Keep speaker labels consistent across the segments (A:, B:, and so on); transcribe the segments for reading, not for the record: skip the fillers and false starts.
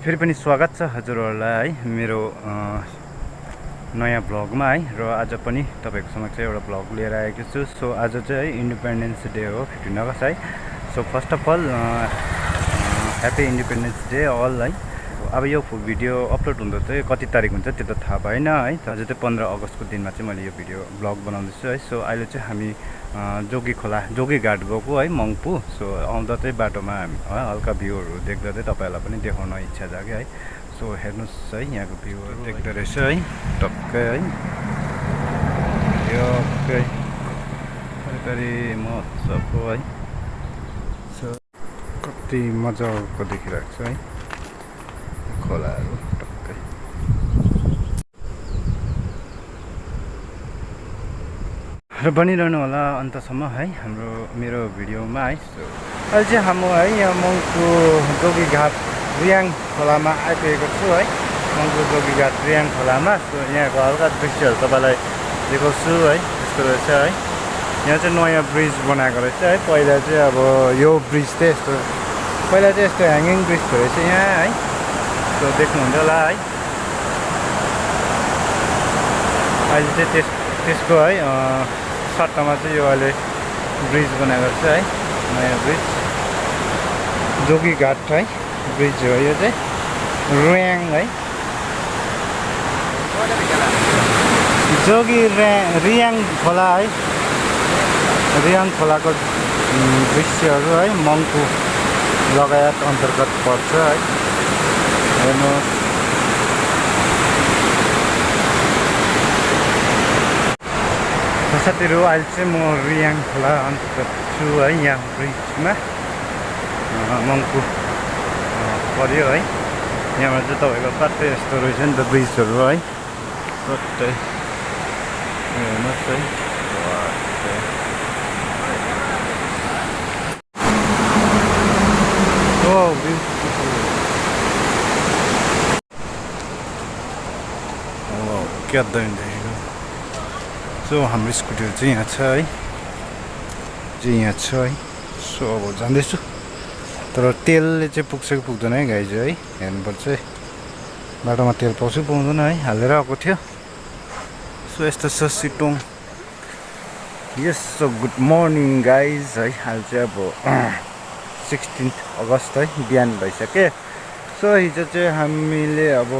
A: फेरि पनि स्वागत छ हजुरहरूलाई है मेरो नयाँ भ्लगमा है। र आज पनि तपाईँको समक्ष एउटा भ्लग लिएर आएको छु। सो आज चाहिँ है इन्डिपेन्डेन्स डे हो, 15 अगस्त है। So first of all happy Independence Day all है। अब यो भिडियो अपलोड हुँदा चाहिँ कति तारिक हुन्छ त्यो त थाहा भएन है। आज चाहिँ 15 अगस्तको दिनमा चाहिँ मैले यो भिडियो भ्लग बनाउँदैछु है। सो अहिले चाहिँ हामी जोगी खोला जोगीघाट गएको है मङ्पू। सो आउँदा चाहिँ बाटोमा हामी हल्का भ्यूहरू देख्दा चाहिँ तपाईँहरूलाई पनि देखाउन इच्छा जाग्यो है। सो हेर्नुहोस् है यहाँको भ्यूहरू देख्दो रहेछ है टक्कै है। टक्कै सरकारी मजाको है। सो कति मजाको देखिरहेको छ है खोलाहरू टक्कै। र बनिरहनु होला अन्तसम्म है मेरो भिडियोमा है। सो अहिले चाहिँ हामी है यहाँ मङ्पू जोगीघाट रियाङ खोलामा आइपुगेको छु है। मङ्पू जोगीघाट रियाङ खोलामा। सो यहाँको हल्का दृश्यहरू तपाईँलाई देखाउँछु है। यस्तो रहेछ है। यहाँ चाहिँ नयाँ ब्रिज बनाएको रहेछ है। पहिला चाहिँ अब यो ब्रिज चाहिँ यस्तो पहिला चाहिँ यस्तो ह्याङ्गिङ ब्रिज थियो रहेछ यहाँ है। सो देख्नुहुन्थ्यो होला है। अहिले चाहिँ त्यसको है सट्टामा चाहिँ यो अहिले ब्रिज बनाएको छ है, नयाँ ब्रिज जोगीघाट है ब्रिज हो यो चाहिँ रियाङ है। रियाङ खोला है। रियाङ खोलाको दृश्यहरू है मङ्पू लगायत अन्तर्गत पर्छ है। हेर्नुहोस् साथीहरू, अहिले चाहिँ म रियाङ खोला अन्तर्गत छु है। यहाँ ब्रिजमा मङ्पू पर्यो है। यहाँबाट चाहिँ तपाईँको कतै यस्तो रहेछ नि त ब्रिजहरू है। कतै हेर्नुहोस् है। ओ ब्युटिफुल। क्या दामी देखेको। सो हाम्रो स्कुटीहरू चाहिँ यहाँ छ है, यहाँ छ है। सो अब जाँदैछु, तर तेलले चाहिँ पुग्छ कि पुग्दैन है गाइज है, हेर्नुपर्छ है। बाटोमा तेल पाउँछ कि पाउँदैन है, हालेर आएको थियो। सो यस्तो छ सिटोङ। यस, सो गुड मर्निङ गाइज है। अहिले चाहिँ अब 16 अगस्त है, बिहान भइसक्यो। सो हिजो चाहिँ हामीले अब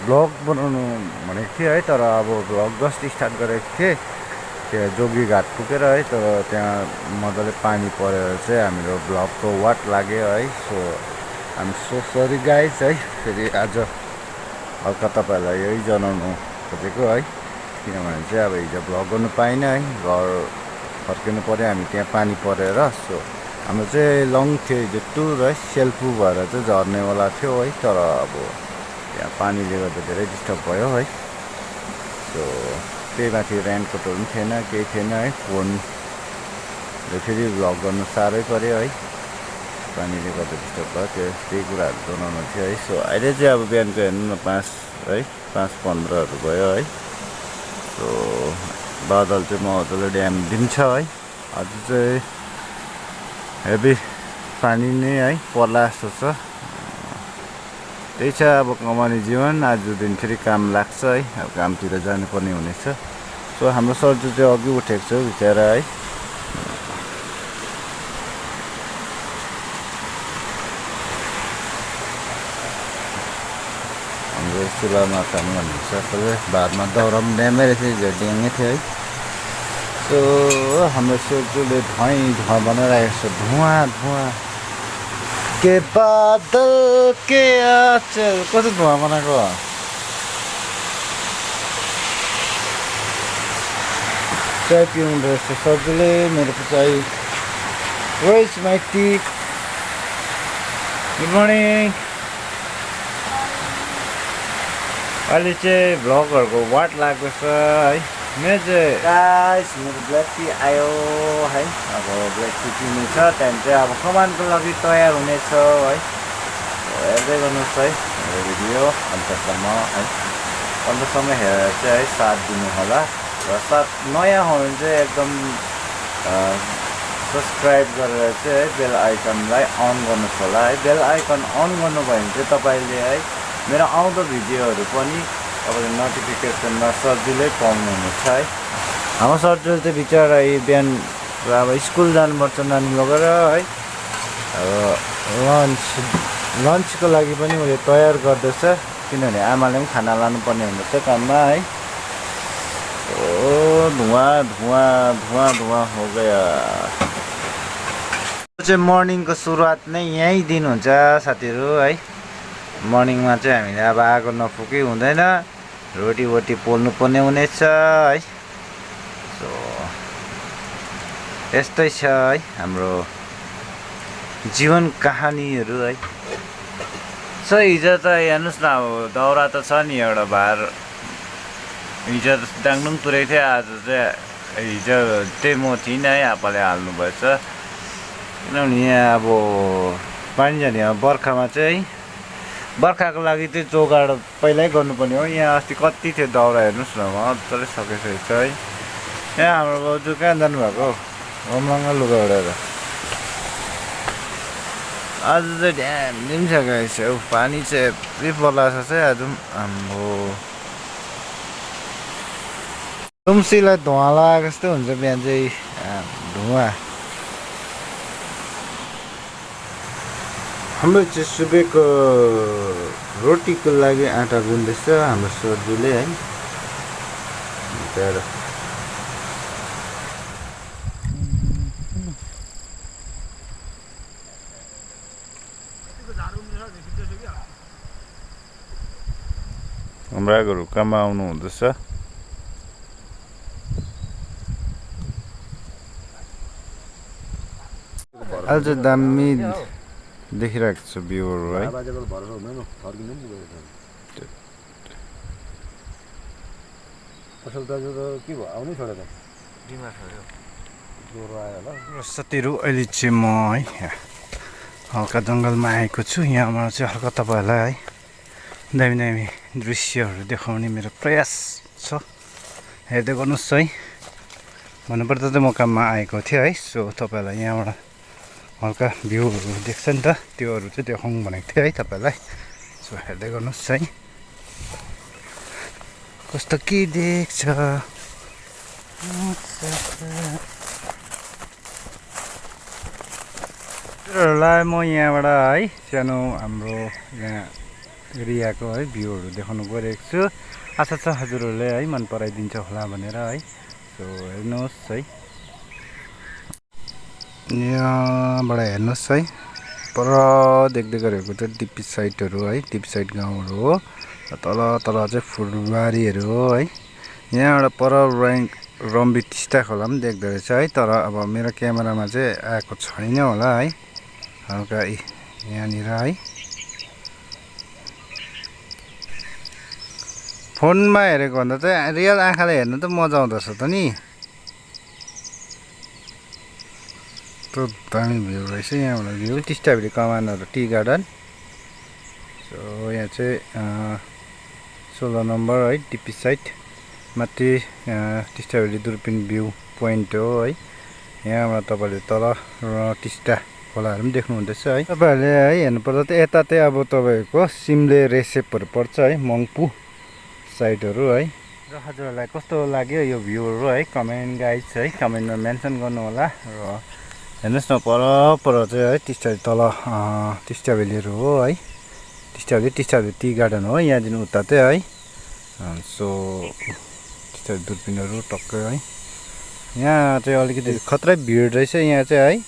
A: भ्लग बनाउनु भनेको थियो है, तर अब भ्लग जस्ट स्टार्ट गरेको थिएँ त्यहाँ जोगीघाट पुगेर है। तर त्यहाँ मजाले पानी परेर चाहिँ हाम्रो भ्लगको वाट लाग्यो है। सो हामी सो सरी गाइज है। फेरि आज हल्का तपाईँहरूलाई यही जनाउनु खोजेको है, किनभने चाहिँ अब हिजो भ्लग गर्नु पाइनँ है, घर फर्किनु पऱ्यो हामी त्यहाँ पानी परेर। सो हाम्रो चाहिँ लङ थियो हिजो टुर है, सेल्फु भएर चाहिँ झर्नेवाला थियो है। तर अब त्यहाँ पानीले गर्दा धेरै डिस्टर्ब भयो है। सो त्यही माथि रेनकोटहरू पनि थिएन, केही थिएन है। फोनले फेरि भ्लग गर्नु साह्रै पऱ्यो है, पानीले गर्दा डिस्टर्ब भयो। त्यही कुराहरू जनाउनु थियो है। सो अहिले चाहिँ अब बिहानको हेर्नु न 5:15 भयो है। सो बादल चाहिँ मजाले ड्याम छ है। आज चाहिँ हेभी पानी नै है पर्ला जस्तो छ। त्यही छ अब कमाउने जीवन। आज दिन फेरि काम लाग्छ है, अब कामतिर जानुपर्ने हुनेछ। सो हाम्रो सर्जु चाहिँ अघि उठेको छ बिचरा है। हाम्रो चुलामा काम गर्नु सबैले भातमा दाउरा पनि ड्यामै रहेछ, ड्याङ्गै थियो है। सो हाम्रो सोजुले धुवा बनाइरहेको छ, धुवा के बादल के आचल। कस्तो धुवा बनाएको चाय पिउनु रहेछ सोजुले। मेरो चाहिँ वेज माई टी। Good morning. अहिले चाहिँ भ्लगहरूको वाट लागेको छ है। मेरो चाहिँ गाइस मेरो ब्ल्याक टी आयो है। अब ब्ल्याक टी पिउने छ, त्यहाँदेखि चाहिँ अब कमानको लागि तयार हुनेछ है। हेर्दै गर्नुहोस् है मेरो भिडियो अन्तसम्म है। अन्तसम्म हेरेर चाहिँ है साथ दिनु होला। र साथ नयाँ हो भने चाहिँ एकदम सब्सक्राइब गरेर चाहिँ बेल आइकनलाई अन गर्नुहोस् होला है। बेल आइकन अन गर्नुभयो भने चाहिँ तपाईँले है मेरो आउँदो भिडियोहरू पनि तपाईँले नोटिफिकेसनमा सजिलै पाउनुहुनेछ है। हाम्रो सजिलो चाहिँ बिचरा बिहान अब स्कुल जानुपर्छ नानी लगेर है। अब लन्चको लागि पनि उसले तयार गर्दैछ, किनभने आमाले पनि खाना लानुपर्ने हुँदैछ काममा है। धुआँ धुआँ धुआँ धुआँ हो गया। चाहिँ मर्निङको सुरुवात नै यहीँ दिन हुन्छ साथीहरू है। मर्निङमा चाहिँ हामीले अब आगो नफुकै हुँदैन, रोटी वोटी पोल्नु पर्ने हुनेछ है। सो यस्तै छ है हाम्रो जीवन कहानीहरू है। सो हिजो त हेर्नुहोस् न, अब दाउरा त छ नि एउटा भार, हिजो डाङ्डुङ तुरेको थियो। आज चाहिँ हिजो त्यही म थिइनँ है, आपाले हाल्नुभएछ। किनभने यहाँ अब पानी जाने बर्खामा चाहिँ बर्खाको लागि चाहिँ जोगाड पहिल्यै गर्नुपर्ने हो। यहाँ अस्ति कति थियो दाउरा हेर्नुहोस् न, मजाले सकिसकेको छ है। यहाँ हाम्रो बाउजू कहाँ जानुभएको रमलङ्गा लुगा ओढेर। आज चाहिँ ड्याम दिन छ गाइस हौ, पानी चाहिँ यति बलाएको छ आज हाम्रो तुलसीलाई धुवा लगाएको जस्तो हुन्छ बिहान चाहिँ धुवा। हाम्रो चाहिँ सुबेको रोटीको लागि आँटा गुन्दैछ हाम्रो सरजुले है। हाम्रो आगोहरू काममा आउनु हुँदैछ। आज दामी देखिरहेको छ भ्यूहरू है। साथीहरू अहिले चाहिँ म है हल्का जङ्गलमा आएको छु। यहाँबाट चाहिँ हल्का तपाईँहरूलाई है दामी दामी दृश्यहरू देखाउने मेरो प्रयास छ, हेर्दै गर्नुहोस् है। भन्नुपर्दा चाहिँ म काममा आएको थिएँ है। सो तपाईँहरूलाई यहाँबाट हल्का भ्यूहरू देख्छ नि त, त्योहरू चाहिँ देखाउँ भनेको थिएँ है तपाईँलाई। सो हेर्दै गर्नुहोस् है कस्तो के देख्छ। हजुरहरूलाई म यहाँबाट है सानो हाम्रो यहाँ एरियाको है भ्यूहरू देखाउनु गइरहेको छु। आशा छ हजुरहरूले है मन पराइदिन्छ होला भनेर है। सो हेर्नुहोस् है, यहाँबाट हेर्नुहोस् है, पर देख्दै गरेको चाहिँ डिपी साइडहरू है, डिपी साइड गाउँहरू हो। तल तल चाहिँ फुलबारीहरू हो है। यहाँबाट पर रम्बी टिस्टा खोला पनि देख्दो रहेछ है। तर अब मेरो क्यामेरामा चाहिँ आएको छैन होला है, हल्का यहाँनिर है। फोनमा हेरेको भन्दा चाहिँ रियल आँखाले हेर्नु त मजा आउँदछ त नि। त्यो दामी भ्यू रहेछ यहाँबाट भ्यू। टिस्टाभेली कमानहरू, टी गार्डन। सो यहाँ चाहिँ 16 नम्बर है डिपी साइड माथि टिस्टाभेली दुर्पिन भ्यू पोइन्ट हो है। यहाँबाट तपाईँले तल टिस्टा खोलाहरू पनि देख्नुहुँदैछ है। तपाईँहरूले है हेर्नुपर्दा चाहिँ यता चाहिँ अब तपाईँको सिमले रेसेपहरू पर्छ है, मङ्पू साइडहरू है। र हजुरहरूलाई कस्तो लाग्यो यो भ्यूहरू है, कमेन्ट गाइज है, कमेन्टमा मेन्सन गर्नु होला। र हेर्नुहोस् न पर चाहिँ है टिस्टा तल टिस्टाभेलीहरू हो है। टिस्टाभेली टी गार्डन हो यहाँदेखि उता चाहिँ है। सो टिस्टाभेली दुर्पिनहरू टक्कै है। यहाँ चाहिँ अलिकति खत्रै भिड रहेछ यहाँ चाहिँ है।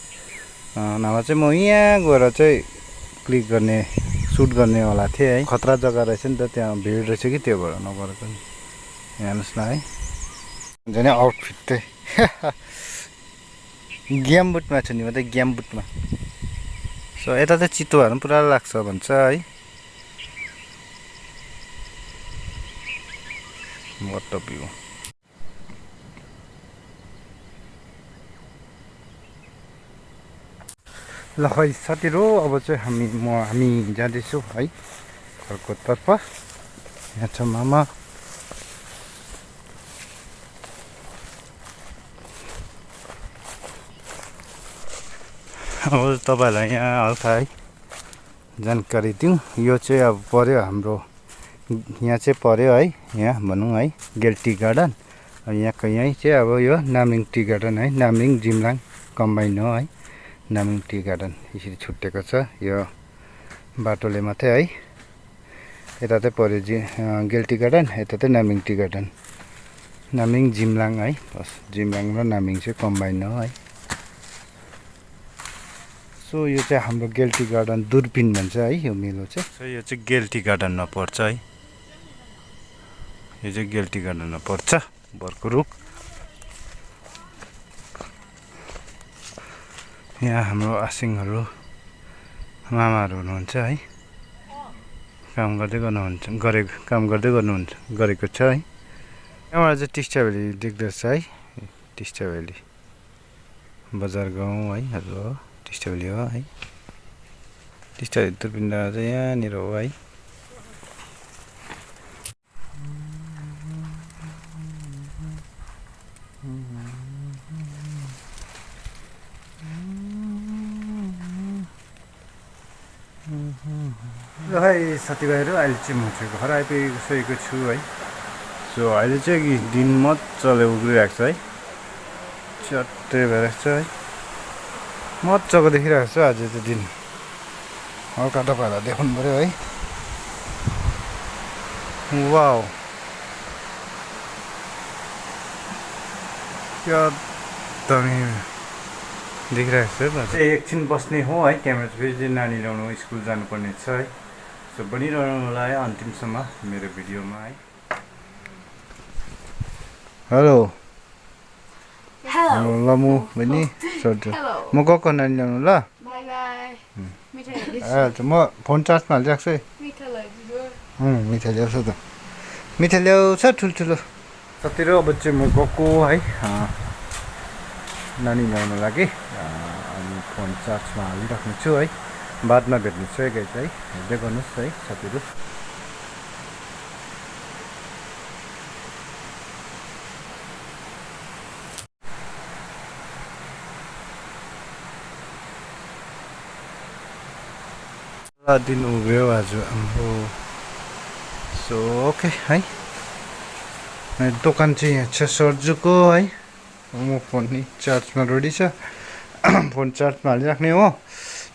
A: नभए चाहिँ म यहाँ गएर चाहिँ क्लिक गर्ने सुट गर्नेवाला थिएँ है। खतरा जग्गा रहेछ नि त, त्यहाँ भिड रहेछ कि त्यो भएर नगरेको नि। हेर्नुहोस् न है, हुन्छ नि आउटफिट चाहिँ गेम बुटमा छु नि म त, गेम बुटमा। सो यता चाहिँ चितुवाहरू पनि पुरा लाग्छ भन्छ है। What view. ल खै साथीहरू अब चाहिँ हामी जाँदैछौँ है घरको तर्फ। यहाँ छ मामा, अब तपाईँहरूलाई यहाँ हल्का है जानकारी दिउँ। यो चाहिँ अब पर्यो हाम्रो यहाँ चाहिँ पर्यो है, यहाँ भनौँ है गेल्टी गार्डन। यहाँको यहीँ चाहिँ अब यो नामलिङ टी गार्डन है, नामलिङ जिम्लाङ कम्बाइन हो है। नामलिङ टी गार्डन यसरी छुट्टिएको छ यो बाटोले मात्रै है। यता चाहिँ पर्यो गेल्टी गार्डन, यता चाहिँ नामलिङ टी गार्डन, नामलिङ जिम्लाङ है। बस जिम्लाङ र नामलिङ चाहिँ कम्बाइन हो है। सो यो चाहिँ हाम्रो गेल्टी गार्डन दुर्पिन भन्छ है यो मेलो चाहिँ। सो यो चाहिँ गेल्टी गार्डनमा पर्छ है, यो चाहिँ गेल्टी गार्डनमा पर्छ बर्को रुख। यहाँ हाम्रो आसिङहरू मामाहरू हुनुहुन्छ है, काम गर्दै गरेको छ है। यहाँबाट चाहिँ टिस्टा भ्याली देख्दछ है, टिस्टा भ्याली बजार गाउँ है, हजुर टिस्टा भ्याली हो है। टिस्टा भ्याली दुर्पिन चाहिँ यहाँनिर हो है। ल है साथीभाइहरू, अहिले चाहिँ म चाहिँ घर आइपुगेको छु है। सो अहिले चाहिँ दिन मजाले उग्रिरहेको छ है, चट्टै भइरहेको छ है, मजाको देखिरहेको छ आज चाहिँ दिन। हल्का तपाईँहरूलाई देखाउनु पऱ्यो है। वाउ क्या दामी देखिरहेको छ। एकछिन बस्ने हो है, त्यहाँबाट फेरि नानी ल्याउनु स्कुल जानुपर्ने छ है। सो बनिरहनु होला है अन्तिमसम्म मेरो भिडियोमा है। हेलो ल म बहिनी म गएको नानी ल्याउनु ल। म फोन चार्जमा हालिराख्छु है। मिठाई ल्याउँछ त, मिठाई ल्याउँछ ठुल्ठुलो साथीहरू। अब चाहिँ म गएको है नानी ल्याउनु लागि, अनि फोन चार्जमा हालिराख्ने छु है। बादमा भेट्ने छु है गाइस है, हेर्दै गर्नुहोस् है साथीहरू। दिन उभियो आज हाम्रो। सो ओके है, दोकान चाहिँ यहाँ छ सर्जुको है। म फोन नि चार्जमा रेडी छ, फोन चार्जमा हालिराख्ने हो,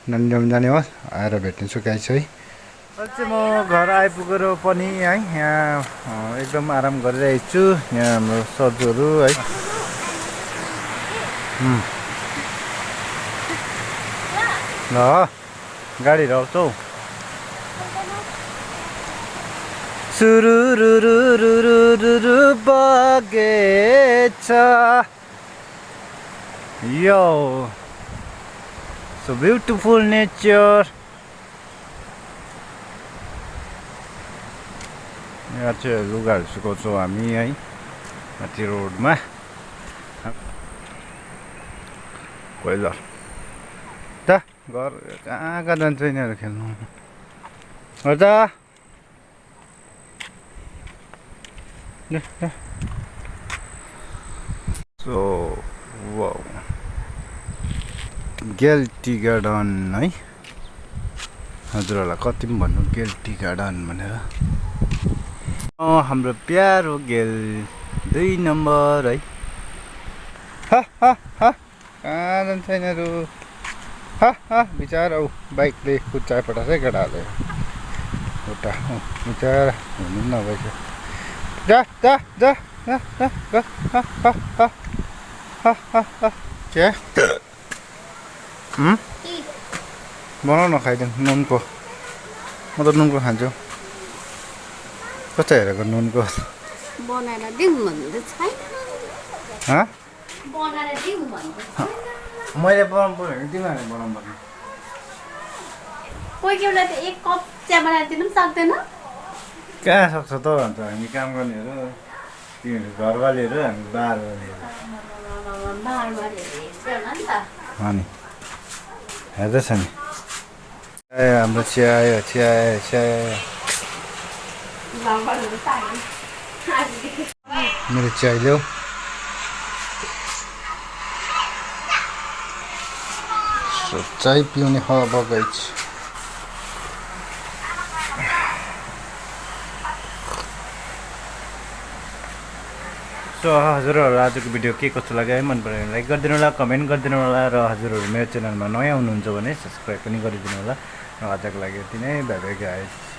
A: नानी ल्याउनु जाने हो, आएर भेट्ने छु गाइस है। अहिले चाहिँ म घर आइपुगेर पनि है यहाँ एकदम आराम गरिरहेको छु। यहाँ हाम्रो सर्जुहरू है। ल गाडी आउँछ हौ। सुरुरुरुरुरुरु बगेछ यो, सो ब्युटिफुल नेचर। यहाँ चाहिँ लुगाहरू सुकाउँछौँ हामी है माथि रोडमा। कोइलर त घर कहाँ कहाँ जान्छ यिनीहरू खेल्नु त। सो वाउ गेल्टी गार्डन है। हजुरहरूलाई कति पनि भन्नु गेल्टी गार्डन भनेर। हाम्रो प्यारो गेल 2 नम्बर है। कहाँ जान्छ यिनीहरू। बिचारा बाइकले कुच्चाइ पठाएको है केटाहरूले। एउटा बिचारा हुनु पनि नभएछ। जा जा जा क्या बनाउ न खाइदिउँ नुनको। म त नुनको खान्छु। कस्तो हेरेको नुनको
B: बनाएर दिउँ भन्दै छैन। बनाएर दिउँ भन्दै छैन।
A: मैले बनाउनु पर्यो भने तिमीहरूले बनाउनु पर्ने।
B: कोही केहीलाई त 1 कप चिया बनाएर दिनु पनि सक्दैन।
A: कहाँ सक्छ त भन्छ। हामी काम गर्नेहरू, तिमीहरू घरवालीहरू, हामी बारवालीहरू। अनि हेर्दैछ नि ए हाम्रो चिया आयो, चिया आयो, चिया आयो। मेरो चिया ल्याऊ। सो चाय पिउने हावा गाइज सो हजुरहरू आजको भिडियो के कस्तो लाग्यो है मन पऱ्यो भने लाइक गरिदिनु होला कमेन्ट गरिदिनु होला र हजुरहरू मेरो च्यानलमा नयाँ हुनुहुन्छ भने सब्सक्राइब पनि गरिदिनु होला र आजको लागि यति नै बाइ बाइ गाइज